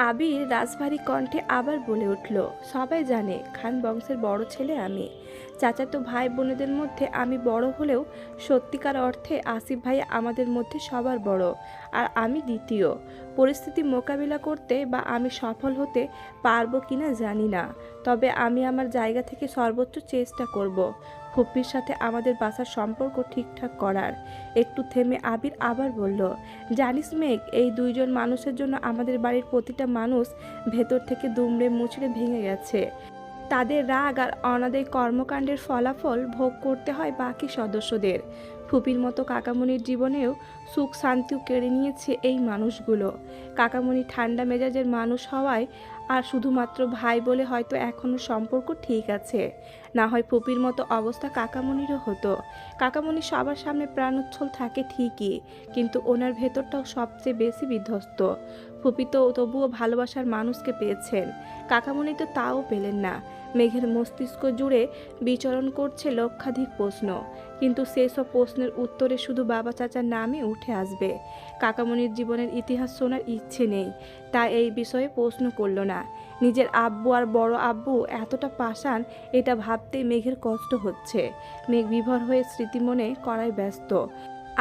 আবির রাজভারী কণ্ঠে আবার বলে উঠল, সবাই জানে খান বংশের বড় ছেলে আমি। চাচাতো ভাই বোনেদের মধ্যে আমি বড় হলেও সত্যিকার অর্থে আসিফ ভাই আমাদের মধ্যে সবার বড়, আর আমি দ্বিতীয়। পরিস্থিতি মোকাবিলা করতে বা আমি সফল হতে পারবো কিনা জানি না, তবে আমি আমার জায়গা থেকে সর্বোচ্চ চেষ্টা করব ফুপ্পির সাথে আমাদের বাসার সম্পর্ক ঠিকঠাক করার। একটু থেমে আবির আবার বলল, জানিস মেঘ, এই দুইজন মানুষের জন্য আমাদের বাড়ির প্রতিটা মানুষ ভেতর থেকে দুমড়ে মুচড়ে ভেঙে গেছে। তাদের রাগ আর অনাদায়ী কর্মকাণ্ডের ফলাফল ভোগ করতে হয় বাকি সদস্যদের। ফুপির মতো কাকামণির জীবনেও সুখ শান্তিও কেড়ে নিয়েছে এই মানুষগুলো। কাকামণি ঠান্ডা মেজাজের মানুষ হওয়ায় আর শুধুমাত্র ভাই বলে হয়তো এখনও সম্পর্ক ঠিক আছে, না হয় ফুপির মতো অবস্থা কাকামণিরও হতো। কাকামণি সবার সামনে প্রাণোচ্ছল থাকে ঠিকই, কিন্তু ওনার ভেতরটাও সবচেয়ে বেশি বিধ্বস্ত। ফুপি তো তবুও ভালোবাসার মানুষকে পেয়েছেন, কাকামণি তো তাও পেলেন না। মেঘের মস্তিষ্ক জুড়ে বিচরণ করছে লক্ষাধিক প্রশ্ন, কিন্তু সেসব প্রশ্নের উত্তরে শুধু বাবা চাচার নামই উঠে আসবে। কাকামণির জীবনের ইতিহাস শোনার ইচ্ছে নেই, তা এই বিষয়ে প্রশ্ন করল না। নিজের আব্বু আর বড় আব্বু এতটা পাষাণ, এটা ভাবতেই মেঘের কষ্ট হচ্ছে। মেঘ বিভোর হয়ে স্মৃতি মনে করায় ব্যস্ত।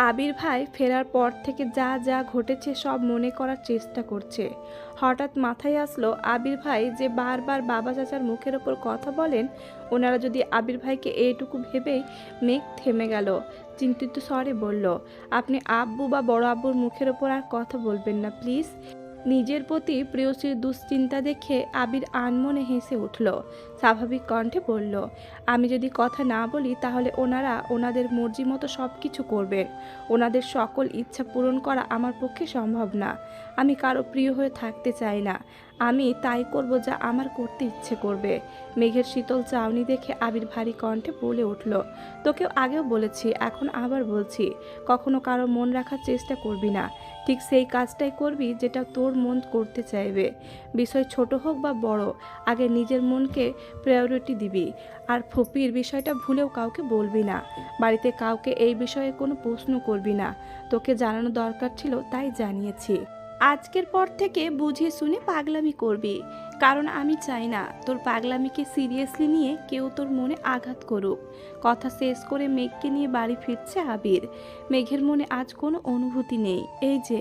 আবির ভাই ফেরার পর থেকে যা যা ঘটেছে সব মনে করার চেষ্টা করছে। হঠাৎ মাথায় আসলো, আবির ভাই যে বারবার বাবা চাচার মুখের ওপর কথা বলেন, ওনারা যদি আবির ভাইকে এইটুকু ভেবেই। মেঘ থেমে গেল, চিন্তিত স্বরে বলল, আপনি আব্বু বা বড় আব্বুর মুখের ওপর আর কথা বলবেন না প্লিজ। নিজের প্রতি প্রেয়সীর দুশ্চিন্তা দেখে আবির আনমনে হেসে উঠল। স্বাভাবিক কণ্ঠে বলল, আমি যদি কথা না বলি তাহলে ওনারা ওনাদের মর্জি মতো সব কিছু করবেন। ওনাদের সকল ইচ্ছা পূরণ করা আমার পক্ষে সম্ভব না। আমি কারো প্রিয় হয়ে থাকতে চাই না। আমি তাই করব যা আমার করতে ইচ্ছে করবে। মেঘের শীতল চাউনি দেখে আবির ভারী কণ্ঠে বলে উঠল, তোকেও আগেও বলেছি, এখন আবার বলছি, কখনো কারো মন রাখার চেষ্টা করবি না। ঠিক সেই কাজটাই করবি যেটা তোর মন করতে চাইবে। বিষয় ছোট হোক বা বড়, আগে নিজের মনকে প্রায়োরিটি দিবি। আর ফুপির বিষয়টা ভুলেও কাউকে বলবি না। বাড়িতে কাউকে এই বিষয়ে কোনো প্রশ্ন করবি না। তোকে জানানো দরকার ছিল তাই জানিয়েছি। আজকের পর থেকে বুঝে শুনে পাগলামি করবি, কারণ আমি চাই না তোর পাগলামিকে সিরিয়াসলি নিয়ে কেউ তোর মনে আঘাত করুক। কথা শেষ করে মেঘকে নিয়ে বাড়ি ফিরছে আবির। মেঘের মনে আজ কোনো অনুভূতি নেই। এই যে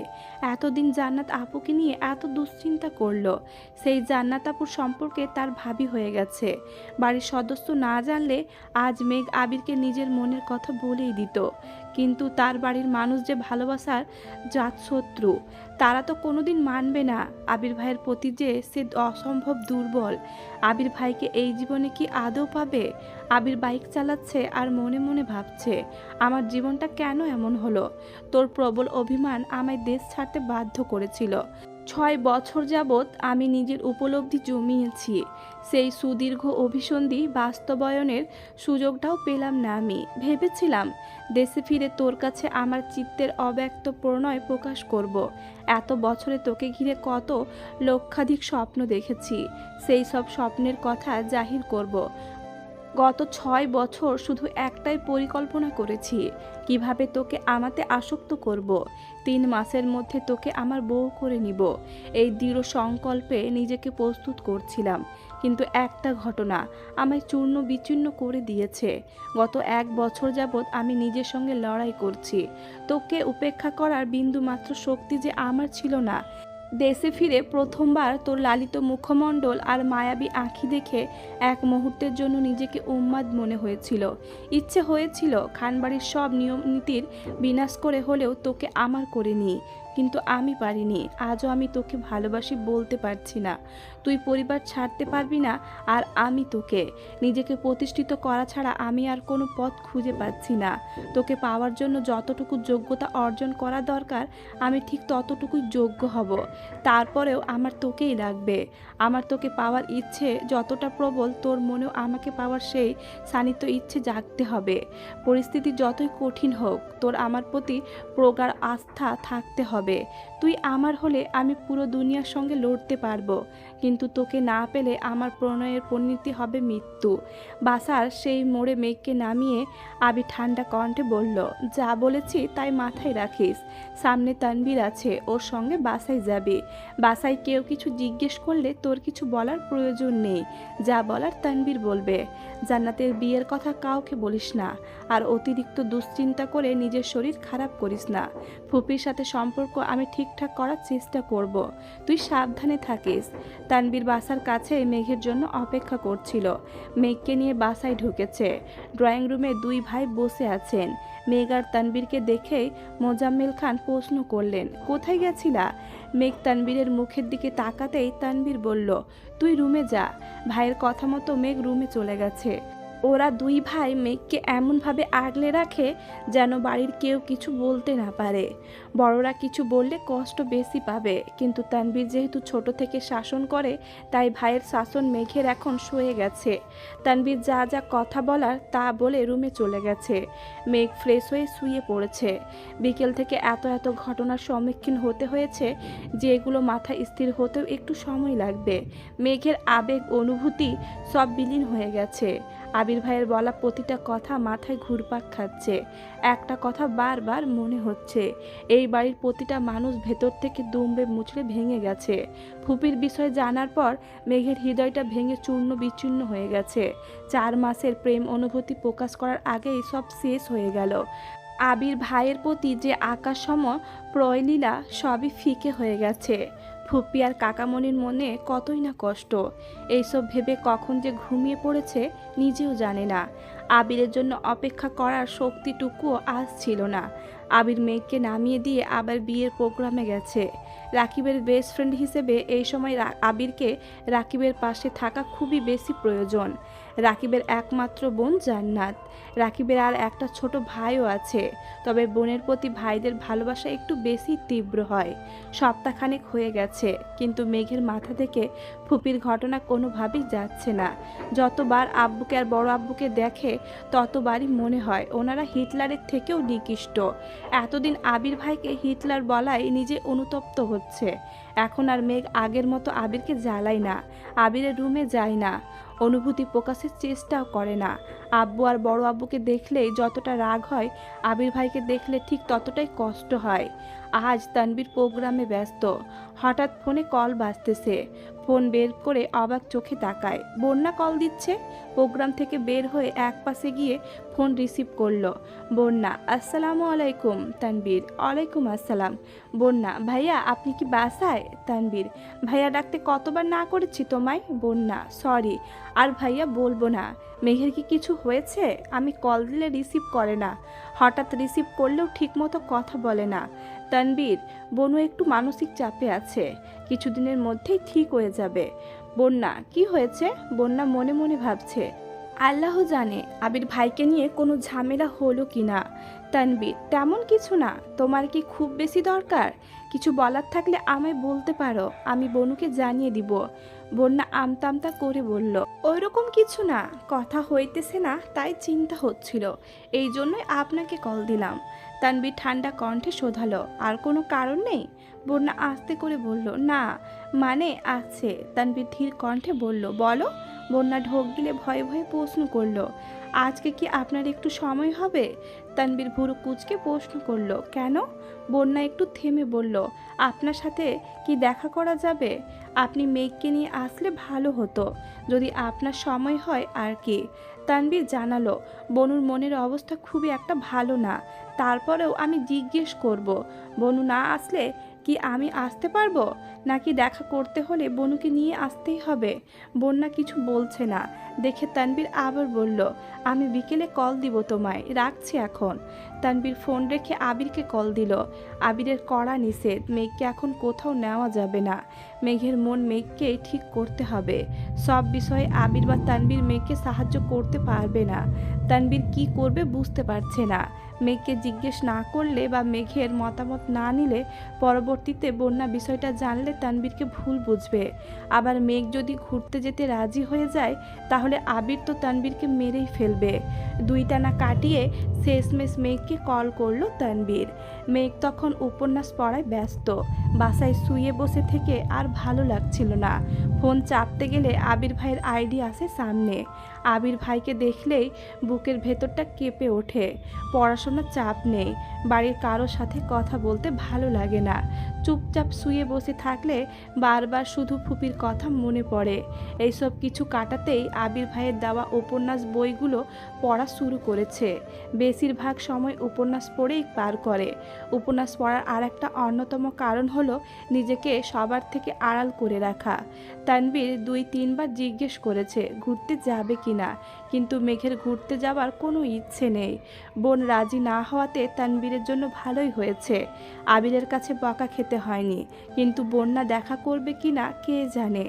এতদিন জান্নাত আপুকে নিয়ে এত দুশ্চিন্তা করলো, সেই জান্নাত আপুর সম্পর্কে তার ভাবি হয়ে গেছে। বাড়ির সদস্য না জানলে আজ মেঘ আবিরকে নিজের মনের কথা বলেই দিত, কিন্তু তার বাড়ির মানুষ যে ভালোবাসার জাতশত্রু, তারা তো কোনোদিন মানবে না আবির ভাইয়ের প্রতি যে সে অসম্ভব দুর্বল। আবির ভাইকে এই জীবনে কি আদৌ পাবে? আবির বাইক চালাচ্ছে আর মনে মনে ভাবছে, আমার জীবনটা কেন এমন হলো? তোর প্রবল অভিমান আমায় দেশ ছাড়তে বাধ্য করেছিল। 6 বছর যাবৎ আমি নিজের উপলব্ধি জমিয়েছি, সেই সুদীর্ঘ অভিসন্ধি বাস্তবায়নের সুযোগটাও পেলাম না। আমি ভেবেছিলাম দেশে ফিরে তোর কাছে আমার চিত্তের অব্যক্ত প্রণয় প্রকাশ করব। এত বছরে তোকে ঘিরে কত লক্ষাধিক স্বপ্ন দেখেছি, সেই সব স্বপ্নের কথা জাহির করব। গত 6 বছর শুধু একটাই পরিকল্পনা করেছি, কিভাবে তোকে আমাতে আসক্ত করব। 3 মাসের মধ্যে তোকে আমার বউ করে নিব, এই দৃঢ় সংকল্পে নিজেকে প্রস্তুত করছিলাম। কিন্তু একটা ঘটনা আমায় চূর্ণ বিচূর্ণ করে দিয়েছে। গত 1 বছর যাবৎ আমি নিজের সঙ্গে লড়াই করছি। তোকে উপেক্ষা করার বিন্দুমাত্র শক্তি যে আমার ছিল না। দেশে ফিরে প্রথমবার তোর লালিত মুখমণ্ডল আর মায়াবী আঁখি দেখে এক মুহূর্তের জন্য নিজেকে উন্মাদ মনে হয়েছিল। ইচ্ছে হয়েছিল খানবাড়ির সব নিয়ম নীতির বিনাশ করে হলেও তোকে আমার করে নিই, কিন্তু আমি পারিনি। আজও আমি তোকে ভালোবাসি বলতে পারছি না। তুই পরিবার ছাড়তে পারবি না, আর আমি তোকে নিজেকে প্রতিষ্ঠিত করা ছাড়া আমি আর কোনো পথ খুঁজে পাচ্ছি না। তোকে পাওয়ার জন্য যতটুকু যোগ্যতা অর্জন করা দরকার আমি ঠিক ততটুকুই যোগ্য হব। তারপরেও আমার তোকেই লাগবে। আমার তোকে পাওয়ার ইচ্ছে যতটা প্রবল, তোর মনেও আমাকে পাওয়ার সেই শানিত ইচ্ছে জাগতে হবে। পরিস্থিতি যতই কঠিন হোক, তোর আমার প্রতি প্রগাঢ় আস্থা থাকতে হবে। তুই আমার হলে আমি পুরো দুনিয়ার সঙ্গে লড়তে পারবো, কিন্তু তোকে না পেলে আমার প্রণয়ের পরিণতি হবে মৃত্যু। বাসার সেই মোড়ে মেঘকে নামিয়ে আবির ঠান্ডা কণ্ঠে বলল, যা বলেছি তাই মাথায় রাখিস। সামনে তানবীর আছে, ওর সঙ্গে বাসায় যাবি। বাসায় কেউ কিছু জিজ্ঞেস করলে তোর কিছু বলার প্রয়োজন নেই, যা বলার তানবীর বলবে। জান্নাতের বিয়ের কথা কাউকে বলিস না, আর অতিরিক্ত দুশ্চিন্তা করে নিজের শরীর খারাপ করিস না। ফুপির সাথে সম্পর্ক আমি ঠিকঠাক করার চেষ্টা করব, তুই সাবধানে থাকিস। তানবীর বাসার কাছে মেঘের জন্য অপেক্ষা করছিল। মেঘকে নিয়ে বাসায় ঢুকেছে। ড্রয়িং রুমে দুই ভাই বসে আছেন। মেঘ আর তানবীরকে দেখেই মোজাম্মেল খান প্রশ্ন করলেন, কোথায় গেছিলা? মেঘ তানবীরের মুখের দিকে তাকাতেই তানবীর বলল, তুই রুমে যা। ভাইয়ের কথা মতো মেঘ রুমে চলে গেছে। ওরা দুই ভাই মেঘকে এমনভাবে আগলে রাখে যেন বাড়ির কেউ কিছু বলতে না পারে। বড়রা কিছু বললে কষ্ট বেশি পাবে, কিন্তু তানবীর যেহেতু ছোট থেকে শাসন করে, তাই ভাইয়ের শাসন মেঘের এখন সয়ে গেছে। তানবীর যা যা কথা বলার তা বলে রুমে চলে গেছে। মেঘ ফ্রেশ হয়ে শুয়ে পড়েছে। বিকেল থেকে এত এত ঘটনার সম্মুখীন হতে হয়েছে যে এগুলো মাথায় স্থির হতেও একটু সময় লাগবে। মেঘের আবেগ অনুভূতি সব বিলীন হয়ে গেছে। আবির ভাইয়ের বলা প্রতিটা কথা মাথায় ঘুরপাক খাচ্ছে। একটা কথা বারবার মনে হচ্ছে, এই বাড়ির প্রতিটা মানুষ ভেতর থেকে দুমড়ে মুচড়ে ভেঙে গেছে। ফুপির বিষয় জানার পর মেঘের হৃদয়টা ভেঙে চূর্ণ বিচূর্ণ হয়ে গেছে। 4 মাসের প্রেম অনুভূতি প্রকাশ করার আগেই সব শেষ হয়ে গেল। আবির ভাইয়ের প্রতি যে আকাশসম প্রয়লীলা সবই ফিকে হয়ে গেছে। ফুপি আর কাকামণির মনে কতই না কষ্ট। এইসব ভেবে কখন যে ঘুমিয়ে পড়েছে নিজেও জানে না। আবিরের জন্য অপেক্ষা করার শক্তিটুকুও আজ ছিল না। আবির মেঘকে নামিয়ে দিয়ে আবার বিয়ের প্রোগ্রামে গেছে। রাকিবের বেস্ট ফ্রেন্ড হিসেবে এই সময় আবিরকে রাকিবের পাশে থাকা খুবই বেশি প্রয়োজন। রাকিবের একমাত্র বোন জান্নাত। রাকিবের আর একটা ছোট ভাইও আছে, তবে বোনের প্রতি ভাইদের ভালোবাসা একটু বেশি তীব্র হয়। সপ্তাহখানেক হয়ে গেছে, কিন্তু মেঘের মাথা থেকে ফুপির ঘটনা কোনোভাবেই যাচ্ছে না। যতবার আব্বুকে আর বড় আব্বুকে দেখে ততবারই মনে হয় ওনারা হিটলারের থেকেও নিকৃষ্ট। এতদিন আবির ভাইকে হিটলার বলাই নিজে অনুতপ্ত হচ্ছে। এখন আর মেঘ আগের মতো আবিরকে জ্বালায় না, আবিরের রুমে যায় না, অনুভূতি প্রকাশের চেষ্টাও করে না। আব্বু আর বড় আব্বুকে দেখলেই যতটা রাগ হয়, আবির ভাইকে দেখলে ঠিক ততটাই কষ্ট হয়। আজ তানবীর প্রোগ্রামে ব্যস্ত। হঠাৎ ফোনে কল বাজতেছে। ফোন বের করে অবাক চোখে তাকায়। বন্যা কল দিচ্ছে। প্রোগ্রাম থেকে বের হয়ে এক পাশে গিয়ে ফোন রিসিভ করলো। বন্যা, আসসালামু আলাইকুম। তানবীর, ওয়ালাইকুম আসসালাম। বন্যা, ভাইয়া আপনি কি বাসায়? তানবীর, ভাইয়া ডাকতে কতবার না করেছি তোমায়। বন্যা, সরি, আর ভাইয়া বলবো না। মেঘের কি কিছু হয়েছে? আমি কল দিলে রিসিভ করে না, হঠাৎ রিসিভ করলেও ঠিকমতো কথা বলে না। তানবীর, বনু একটু মানসিক চাপে আছে, কিছুদিনের মধ্যেই ঠিক হয়ে যাবে। বন্যা, কি হয়েছে? বন্যা মনে মনে ভাবছে, আল্লাহ জানে আবির ভাইকে নিয়ে কোনো ঝামেলা হলো কি না। তানবীর, তেমন কিছু না। তোমার কি খুব বেশি দরকার? কিছু বলার থাকলে আমায় বলতে পারো, আমি বনুকে জানিয়ে দিব। বন্যা আমতামতা করে বলল, ওইরকম কিছু না, কথা হইতেছে না তাই চিন্তা হচ্ছিল, এই জন্যই আপনাকে কল দিলাম। তানবীর ঠান্ডা কণ্ঠে শোধালো, আর কোনো কারণ নেই? বন্যা আস্তে করে বলল, না মানে আছে। তানবীর ধীর কণ্ঠে বলল, বলো। বন্যা ঢোক গিলে ভয়ে ভয়ে প্রশ্ন করলো, আজকে কি আপনার একটু সময় হবে? তানবীর ভুরু কুঁচকে প্রশ্ন করলো, কেন? বন্যা একটু থেমে বলল, আপনার সাথে কি দেখা করা যাবে? আপনি মেঘকে নিয়ে আসলে ভালো হতো, যদি আপনার সময় হয় আর কি। তানবীর জানালো, বনুর মনের অবস্থা খুবই একটা ভালো না, তারপরেও আমি জিজ্ঞেস করব, বনু না আসলে কি আমি আসতে পারবো, নাকি দেখা করতে হলে বনুকে নিয়ে আসতেই হবে? বন্যা কিছু বলছে না দেখে তানবীর আবার বলল, আমি বিকেলে কল দিব তোমায়, রাখছি এখন। তানবীর ফোন রেখে আবিরকে কল দিল। আবিরের কড়া নিষেধ, মেঘকে এখন কোথাও নেওয়া যাবে না। মেঘের মন মেঘকেই ঠিক করতে হবে। সব বিষয়ে আবির বা তানবীর মেঘকে সাহায্য করতে পারবে না। তানবীর কি করবে বুঝতে পারছে না। মেঘকে জিজ্ঞেস না করলে বা মেঘের মতামত না নিলে পরবর্তীতে বন্যা বিষয়টা জানলে তানবীরকে ভুল বুঝবে। আবার মেঘ যদি ঘুরতে যেতে রাজি হয়ে যায় তাহলে আবির তো তানবীরকে মেরেই ফেলবে। দুই টানা কাটিয়ে শেষমেশ মেঘকে কল করলো তানবীর। মেঘ তখন উপন্যাস পড়ায় ব্যস্ত। বাসায় শুয়ে বসে থেকে আর ভালো লাগছিল না। ফোন চাপতে গেলে আবির ভাইয়ের আইডি আসে সামনে। আবির ভাইকে দেখলেই বুকের ভেতরটা কেঁপে ওঠে। পড়াশোনার চাপ নেই, বাড়ির কারোর সাথে কথা বলতে ভালো লাগে না। চুপচাপ শুয়ে বসে থাকলে বারবার শুধু ফুপির কথা মনে পড়ে। এইসব কিছু কাটাতেই আবির ভাইয়ের দেওয়া উপন্যাস বইগুলো পড়া শুরু করেছে। বেশিরভাগ সময় উপন্যাস পড়েই পার করে। উপন্যাস পড়ার আর একটা অন্যতম কারণ হলো নিজেকে সবার থেকে আড়াল করে রাখা। তানবীর 2-3 বার জিজ্ঞেস করেছে ঘুরতে যাবে কিনা, কিন্তু মেঘের ঘুরতে যাওয়ার কোনো ইচ্ছে নেই। বোন রাজি না হওয়াতে তানবীরের জন্য ভালোই হয়েছে। আবিরের কাছে বকা খেতে হয়নি, কিন্তু বন্যা দেখা করবে কিনা কে জানে।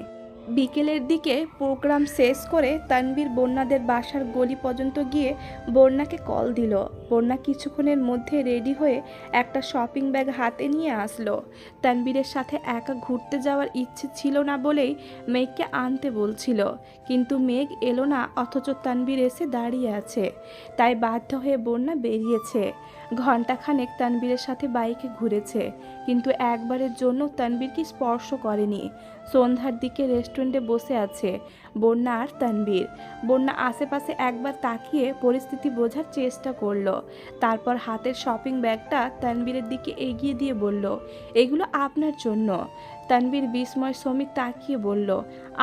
বিকেলের দিকে প্রোগ্রাম শেষ করে তানবীর বন্যাদের বাসার গলি পর্যন্ত গিয়ে বন্যাকে কল দিল। বন্যা কিছুক্ষণের মধ্যে রেডি হয়ে একটা শপিং ব্যাগ হাতে নিয়ে আসলো। তানবীরের সাথে একা ঘুরতে যাওয়ার ইচ্ছে ছিল না বলেই মেঘকে আনতে বলছিল, কিন্তু মেঘ এলো না, অথচ তানবীর এসে দাঁড়িয়ে আছে। তাই বাধ্য হয়ে বন্যা বেরিয়েছে। ঘণ্টাখানেক তানবীরের সাথে বাইকে ঘুরেছে, কিন্তু একবারের জন্য তানবীরকে স্পর্শ করেনি। সন্ধ্যার দিকে রেস্টুরেন্টে বসে আছে বন্যা আর তানবীর। বন্যা আশেপাশে একবার তাকিয়ে পরিস্থিতি বোঝার চেষ্টা করলো। তারপর হাতের শপিং ব্যাগটা তানবীরের দিকে এগিয়ে দিয়ে বলল, এগুলো আপনার জন্য। তানবীর বিস্ময় সমেত তাকিয়ে বলল,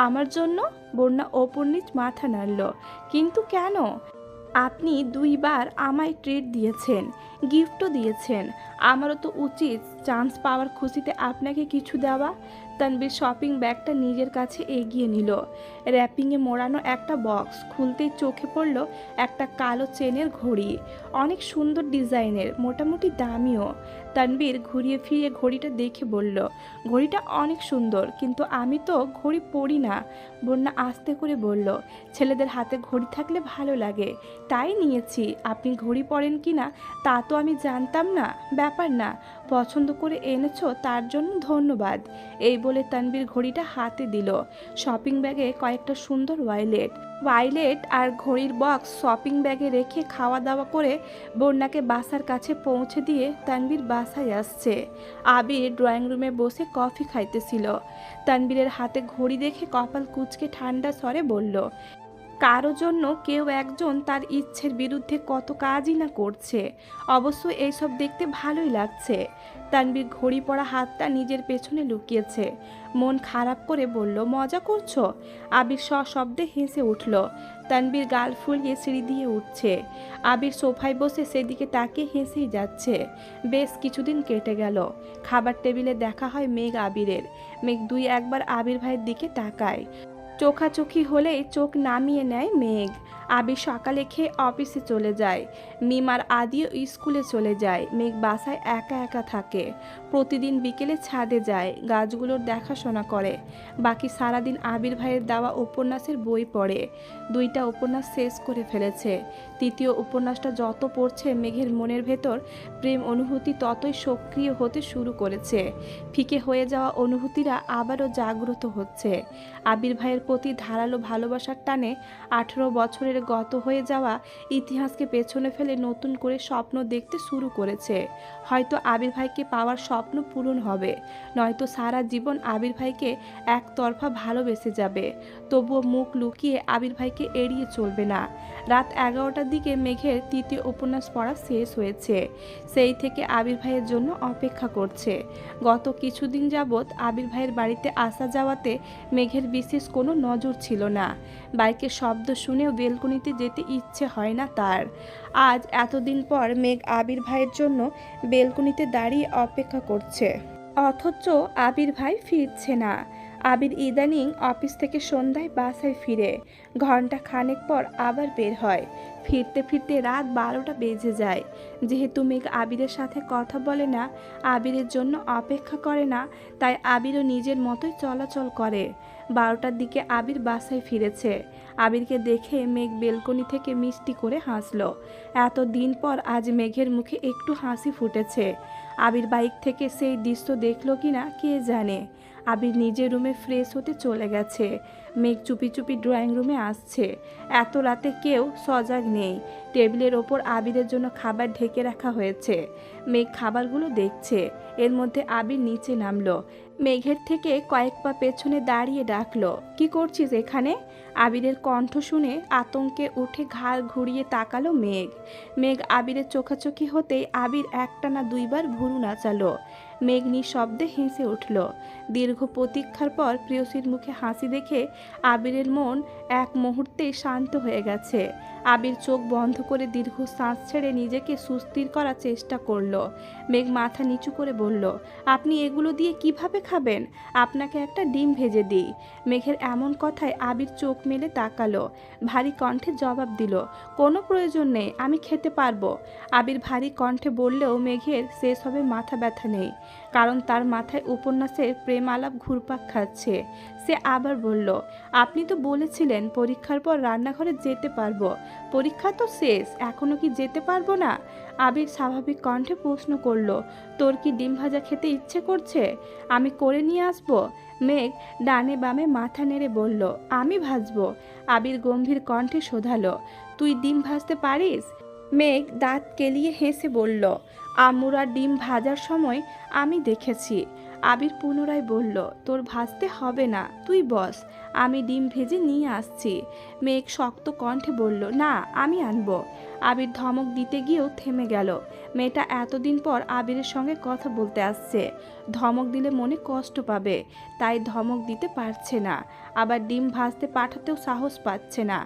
আমার জন্য? বন্যা ওপর নিচ মাথা নাড়ল। কিন্তু কেন? আপনি 2 বার আমায় ট্রিট দিয়েছেন, গিফটও দিয়েছেন। আমারও তো উচিত চান্স পাওয়ার খুশিতে আপনাকে কিছু দেওয়া। তানবীর শপিং ব্যাগটা নিজের কাছে এগিয়ে নিল। র্যাপিংয়ে মোড়ানো একটা বক্স খুলতেই চোখে পড়ল একটা কালো চেনের ঘড়ি। অনেক সুন্দর ডিজাইনের, মোটামুটি দামিও। তানবীর ঘুরিয়ে ফিরিয়ে ঘড়িটা দেখে বলল, ঘড়িটা অনেক সুন্দর, কিন্তু আমি তো ঘড়ি পরি না। বন্যা আস্তে করে বলল, ছেলেদের হাতে ঘড়ি থাকলে ভালো লাগে, তাই নিয়েছি। আপনি ঘড়ি পরেন কি না তা তো আমি জানতাম না। ব্যাপার না, পছন্দ করে এনেছো তার জন্য ধন্যবাদ। এই বলে তানবীর ঘড়িটা হাতে দিল। শপিং ব্যাগে কয়েকটা সুন্দর ওয়াইলেট আর ঘড়ির বক্স শপিং ব্যাগে রেখে খাওয়া দাওয়া করে বন্যাকে বাসার কাছে পৌঁছে দিয়ে তানবীর বাসায় আসছে। আবির ড্রয়িং রুমে বসে কফি খাইতেছিল। তানবীরের হাতে ঘড়ি দেখে কপাল কুঁচকে ঠান্ডা স্বরে বলল, কারো জন্য কেউ একজন তার ইচ্ছের বিরুদ্ধে কত কাজই না করছে। অবশ্য এইসব দেখতে ভালোই লাগছে। তানবীর ঘড়ি পরা হাতটা নিজের পেছনে লুকিয়েছে। মন খারাপ করে বলল, মজা করছো? আবির সশব্দে হেসে উঠল। তানবীর গাল ফুলিয়ে সিঁড়ি দিয়ে উঠছে। আবির সোফায় বসে সেদিকে তাকিয়ে হেসেই যাচ্ছে। বেশ কিছুদিন কেটে গেল। খাবার টেবিলে দেখা হয় মেঘ আবিরের। মেঘ 2-1 বার আবির ভাইয়ের দিকে তাকায়। চোখাচোখি হলেই চোখ নামিয়ে নেয় মেঘ। আবির সকালে খেয়ে অফিসে চলে যায়। মিমার আদিও স্কুলে চলে যায়। মেঘ বাসায় একা একা থাকে। প্রতিদিন বিকেলে ছাদে যায়, গাছগুলোর দেখাশোনা করে। বাকি সারাদিন আবির ভাইয়ের দেওয়া উপন্যাসের বই পড়ে। 2টা উপন্যাস শেষ করে ফেলেছে। 3য় উপন্যাসটা যত পড়ছে মেঘের মনের ভেতর প্রেম অনুভূতি ততই সক্রিয় হতে শুরু করেছে। ফিকে হয়ে যাওয়া অনুভূতিরা আবারও জাগ্রত হচ্ছে। আবির ভাইয়ের প্রতি ধারালো ভালোবাসার টানে 18 বছরের গত হয়ে যাওয়া ইতিহাসকে পেছনে ফেলে নতুন করে স্বপ্ন দেখতে শুরু করেছে। হয়তো আবির ভাইকে পাওয়ার স্বপ্ন পূরণ হবে, নয়তো সারা জীবন আবির ভাইকে একতরফা ভালোবেসে যাবে। তবুও মুখ লুকিয়ে আবির ভাইকে এড়িয়ে চলবে না। রাত 11টার দিকে মেঘের 3য় উপন্যাস পড়া শেষ হয়েছে। সেই থেকে আবির ভাইয়ের জন্য অপেক্ষা করছে। গত কিছুদিন যাবৎ আবির ভাইয়ের বাড়িতে আসা যাওয়াতে মেঘের বিশেষ কোনো নজর ছিল না। বাইকের শব্দ শুনেও বেলকনিতে যেতে ইচ্ছে হয় না তার। আজ এতদিন পর মেঘ আবির ভাইয়ের জন্য বেলকনিতে দাঁড়িয়ে অপেক্ষা করছে, অথচ আবির ভাই ফিরছে না। আবির ইদানিং অফিস থেকে সন্ধ্যায় বাসায় ফিরে ঘন্টা খানেক পর আবার বের হয়। ফিরতে ফিরতে রাত 12টা বেজে যায়। যেহেতু মেঘ আবিরের সাথে কথা বলে না, আবিরের জন্য অপেক্ষা করে না, তাই আবিরও নিজের মতোই চলাচল করে। 12টার দিকে আবির বাসায় ফিরেছে। আবিরকে দেখে মেঘ বেলকনি থেকে মিষ্টি করে হাসলো। এত দিন পর আজ মেঘের মুখে একটু হাসি ফুটেছে। আবির বাইক থেকে সেই দৃশ্য দেখলো কিনা কে জানে। আবির নিজের রুমে ফ্রেশ হতে চলে গেছে। মেঘ চুপি চুপি ড্রয়িং রুমে আসছে। এত রাতে কেউ সজাগ নেই। টেবিলের ওপর আবিরের জন্য খাবার ঢেকে রাখা হয়েছে। মেঘ খাবারগুলো দেখছে। এর মধ্যে আবির নিচে নামলো। মেঘের থেকে কয়েক পা পেছনে দাঁড়িয়ে ডাকলো, কি করছিস এখানে? আবিরের কণ্ঠ শুনে আতঙ্কে উঠে ঘাড় ঘুরিয়ে তাকালো মেঘ। মেঘ আবিরের চোখাচোখি হতেই আবির একটানা দুইবার ভুরু নাচালো। মেঘ নিঃশব্দে হেসে উঠল। দীর্ঘ প্রতীক্ষার পর প্রিয়সীর মুখে হাসি দেখে আবিরের মন এক মুহূর্তেই শান্ত হয়ে গেছে। আবির চোখ বন্ধ করে দীর্ঘ শ্বাস ছেড়ে নিজেকে সুস্থির করার চেষ্টা করলো। মেঘ মাথা নিচু করে বলল, আপনি এগুলো দিয়ে কিভাবে খাবেন? আপনাকে একটা ডিম ভেজে দিই। মেঘের এমন কথায় আবির চোখ মেলে তাকালো। ভারী কণ্ঠে জবাব দিল, কোনো প্রয়োজন নেই, আমি খেতে পারবো। আবির ভারী কণ্ঠে বললেও মেঘের শেষ হবে মাথা ব্যথা নেই, কারণ তার মাথায় উপন্যাসের প্রেম আলাপ ঘুরপাক খাচ্ছে। সে আবার বলল, আপনি তো বলেছিলেন পরীক্ষার পর রান্নাঘরে যেতে পারবো। পরীক্ষা তো শেষ, এখনো কি যেতে পারবো না? আবির স্বাভাবিক কণ্ঠে প্রশ্ন করল, তোর কি ডিম ভাজা খেতে ইচ্ছে করছে? আমি করে নিয়ে আসবো। মেঘ ডানে বামে মাথা নেড়ে বলল, আমি ভাজবো। আবির গম্ভীর কণ্ঠে শোধালো, তুই ডিম ভাজতে পারিস? মেঘ দাঁত কেলিয়ে হেসে বলল, আম্মুরা ডিম ভাজার সময় আমি দেখেছি। আবির পুনরায় বলল, তোর ভাজতে হবে না, তুই বস, আমি ডিম ভেজে নিয়ে আসছি। মেঘ শক্ত কণ্ঠে বলল, না, আমি আনবো। আবির ধমক দিতে গিয়েও থেমে গেল। মেয়েটা এতদিন পর আবিরের সঙ্গে কথা বলতে আসছে। ধমক দিলে মনে কষ্ট পাবে, তাই ধমক দিতে পারছে না। আবার ডিম ভাজতে পাঠাতেও সাহস পাচ্ছে না।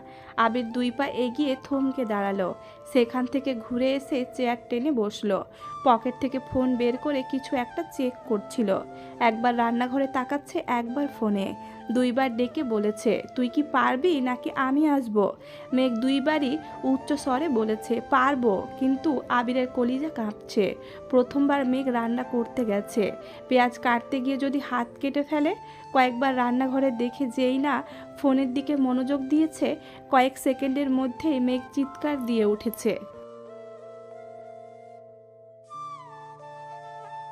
আবির 2 পা এগিয়ে থমকে দাঁড়ালো। সেখান থেকে ঘুরে এসে চেয়ার টেনে বসলো। পকেট থেকে ফোন বের করে কিছু একটা চেক করছিল। একবার রান্নাঘরে তাকাচ্ছে, একবার ফোনে। 2 বার ডেকে বলেছে, তুই কি পারবি নাকি আমি আসবো? মেঘ 2 বারই উচ্চ স্বরে বলেছে, পারবো। কিন্তু আবিরের কলিজা কাঁপছে। প্রথমবার মেঘ রান্না করতে গেছে। পেঁয়াজ কাটতে গিয়ে যদি হাত কেটে ফেলে? কয়েকবার রান্নাঘরে দেখে যেই না ফোনের দিকে মনোযোগ দিয়েছে, কয়েক সেকেন্ডের মধ্যেই মেঘ চিৎকার দিয়ে উঠেছে।